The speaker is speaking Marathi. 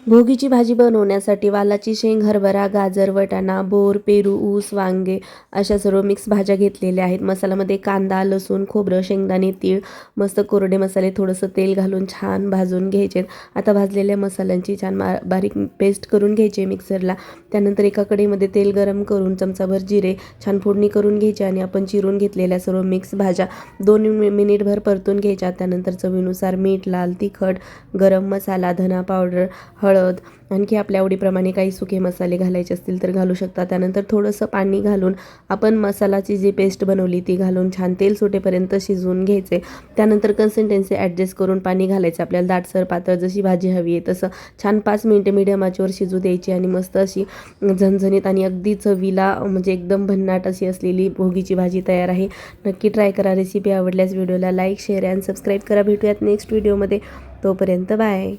भोगीची भाजी बनवण्यासाठी वालाची शेंग, हरभरा, गाजर, वाटाणा, बोर, पेरू, ऊस, वांगे अशा सर्व मिक्स भाज्या घेतलेल्या आहेत. मसाल्यामध्ये कांदा, लसूण, खोबरं, शेंगदाणे, तीळ, मस्त कोरडे मसाले, थोडंसं तेल घालून छान भाजून घ्यायचे. आता भाजलेल्या मसाल्यांची छान बारीक पेस्ट करून घ्यायची मिक्सरला. त्यानंतर एका कढईमध्ये तेल गरम करून चमचाभर जिरे छान फोडणी करून घ्यायची आणि आपण चिरून घेतलेल्या सर्व मिक्स भाज्या 2 मिनिटभर परतून घ्यायच्या. त्यानंतर चवीनुसार मीठ, लाल तिखट, गरम मसाला, धना पावडर, हळद, आणखी आपल्या आवडीप्रमाणे काही सुके मसाले घालायचे असतील तर घालू शकता. त्यानंतर थोडंसं पाणी घालून आपण मसाल्याची जी पेस्ट बनवली ती घालून छान तेल सुटेपर्यंत शिजवून घ्यायचे. त्यानंतर कन्सिस्टन्सी ॲडजस्ट करून पाणी घालायचं. आपल्याला दाटसर पातळ जशी भाजी हवी आहे तसं छान 5 मिनिटे मीडियम आचेवर शिजू द्यायची आणि मस्त अशी झणझणीत आणि अगदी चवीला म्हणजे एकदम भन्नाट अशी असलेली भोगीची भाजी तयार आहे. नक्की ट्राय करा. रेसिपी आवडल्यास व्हिडिओला लाईक, शेअर आणि सबस्क्राईब करा. भेटूयात नेक्स्ट व्हिडिओमध्ये. तोपर्यंत बाय.